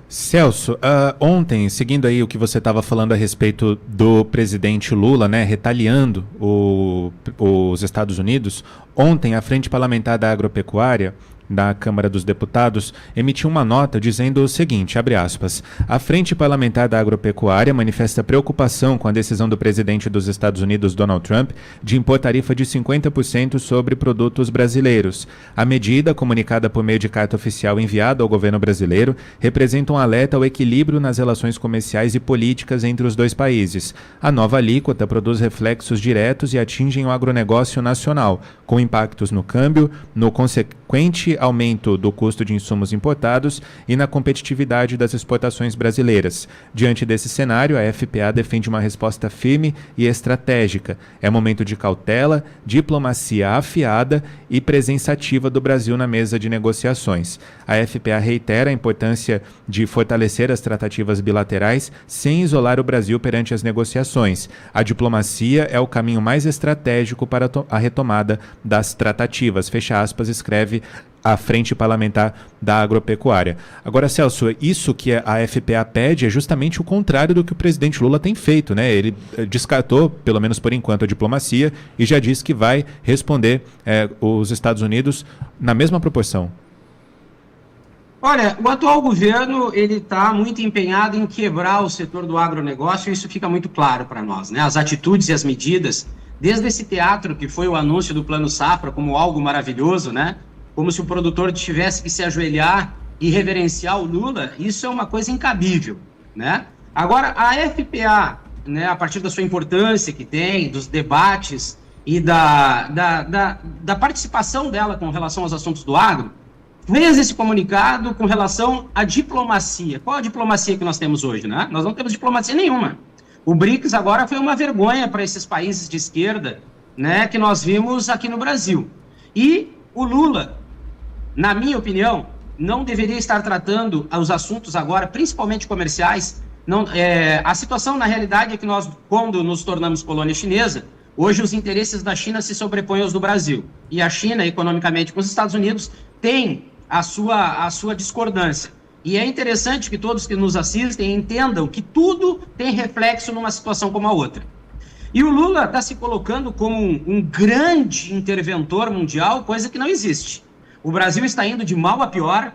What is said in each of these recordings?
Celso, ontem, seguindo aí o que você estava falando a respeito do presidente Lula, né, retaliando os Estados Unidos, ontem a Frente Parlamentar da Agropecuária da Câmara dos Deputados emitiu uma nota dizendo o seguinte, abre aspas, a Frente Parlamentar da Agropecuária manifesta preocupação com a decisão do presidente dos Estados Unidos, Donald Trump, de impor tarifa de 50% sobre produtos brasileiros. A medida, comunicada por meio de carta oficial enviada ao governo brasileiro, representa um alerta ao equilíbrio nas relações comerciais e políticas entre os dois países. A nova alíquota produz reflexos diretos e atingem o agronegócio nacional, com impactos no câmbio, no consequente aumento do custo de insumos importados e na competitividade das exportações brasileiras. Diante desse cenário, a FPA defende uma resposta firme e estratégica. É momento de cautela, diplomacia afiada e presença ativa do Brasil na mesa de negociações. A FPA reitera a importância de fortalecer as tratativas bilaterais sem isolar o Brasil perante as negociações. A diplomacia é o caminho mais estratégico para a retomada das tratativas. Fecha aspas, escreve a Frente Parlamentar da Agropecuária. Agora, Celso, isso que a FPA pede é justamente o contrário do que o presidente Lula tem feito, né? Ele descartou, pelo menos por enquanto, a diplomacia e já disse que vai responder os Estados Unidos na mesma proporção. Olha, o atual governo ele está muito empenhado em quebrar o setor do agronegócio e isso fica muito claro para nós, né? As atitudes e as medidas, desde esse teatro que foi o anúncio do Plano Safra como algo maravilhoso, né? Como se o produtor tivesse que se ajoelhar e reverenciar o Lula, isso é uma coisa incabível, né? Agora, a FPA, né, a partir da sua importância que tem, dos debates e da participação dela com relação aos assuntos do agro, fez esse comunicado com relação à diplomacia. Qual a diplomacia que nós temos hoje, né? Nós não temos diplomacia nenhuma. O BRICS agora foi uma vergonha para esses países de esquerda, né, que nós vimos aqui no Brasil. E o Lula, na minha opinião, não deveria estar tratando os assuntos agora, principalmente comerciais. A situação, na realidade, é que nós, quando nos tornamos colônia chinesa, hoje os interesses da China se sobrepõem aos do Brasil. E a China, economicamente, com os Estados Unidos, tem a sua discordância. E é interessante que todos que nos assistem entendam que tudo tem reflexo numa situação como a outra. E o Lula está se colocando como um grande interventor mundial, coisa que não existe. O Brasil está indo de mal a pior,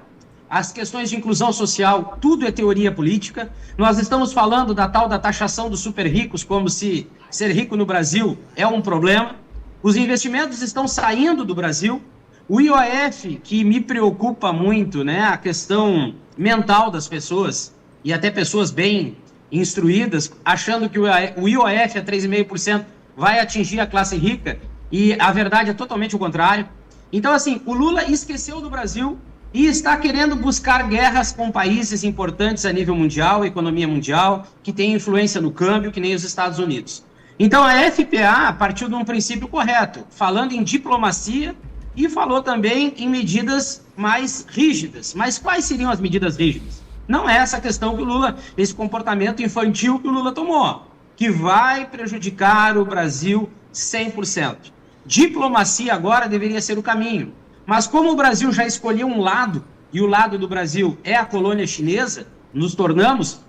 as questões de inclusão social, tudo é teoria política. Nós estamos falando da tal da taxação dos super ricos, como se ser rico no Brasil é um problema. Os investimentos estão saindo do Brasil. O IOF, que me preocupa muito, né, a questão mental das pessoas, e até pessoas bem instruídas, achando que o IOF a 3,5% vai atingir a classe rica, e a verdade é totalmente o contrário. Então, assim, o Lula esqueceu do Brasil e está querendo buscar guerras com países importantes a nível mundial, economia mundial, que tem influência no câmbio, que nem os Estados Unidos. Então, a FPA partiu de um princípio correto, falando em diplomacia e falou também em medidas mais rígidas. Mas quais seriam as medidas rígidas? Não é essa questão que o Lula, esse comportamento infantil que o Lula tomou, que vai prejudicar o Brasil 100%. Diplomacia agora deveria ser o caminho. Mas como o Brasil já escolheu um lado, e o lado do Brasil é a colônia chinesa, nos tornamos,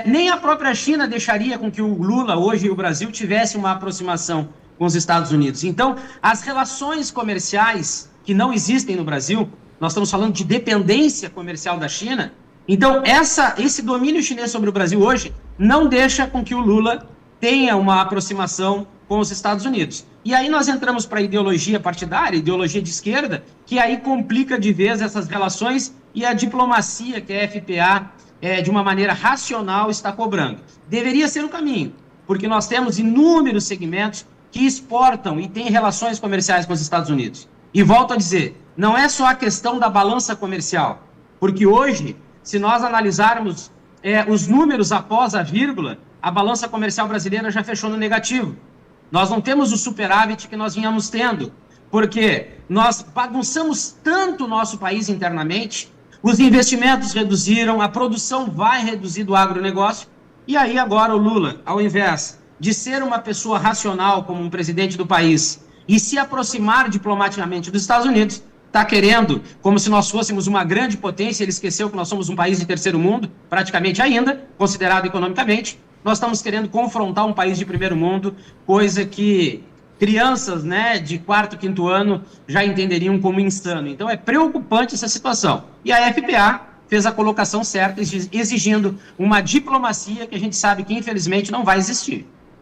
nem a própria China deixaria com que o Lula hoje e o Brasil tivessem uma aproximação com os Estados Unidos. Então, as relações comerciais que não existem no Brasil, nós estamos falando de dependência comercial da China, então esse domínio chinês sobre o Brasil hoje não deixa com que o Lula tenha uma aproximação com os Estados Unidos. E aí nós entramos para a ideologia partidária, ideologia de esquerda, que aí complica de vez essas relações e a diplomacia que a FPA, de uma maneira racional, está cobrando. Deveria ser o caminho, porque nós temos inúmeros segmentos que exportam e têm relações comerciais com os Estados Unidos. E volto a dizer, não é só a questão da balança comercial, porque hoje, se nós analisarmos os números após a vírgula, a balança comercial brasileira já fechou no negativo. Nós não temos o superávit que nós vínhamos tendo, porque nós bagunçamos tanto o nosso país internamente, os investimentos reduziram, a produção vai reduzir do agronegócio, e aí agora o Lula, ao invés de ser uma pessoa racional como um presidente do país e se aproximar diplomaticamente dos Estados Unidos, está querendo, como se nós fôssemos uma grande potência, ele esqueceu que nós somos um país de terceiro mundo, praticamente ainda, considerado economicamente. Nós estamos querendo confrontar um país de primeiro mundo, coisa que crianças, né, de quarto, quinto ano já entenderiam como insano. Então é preocupante essa situação. E a FPA fez a colocação certa, exigindo uma diplomacia que a gente sabe que infelizmente não vai existir.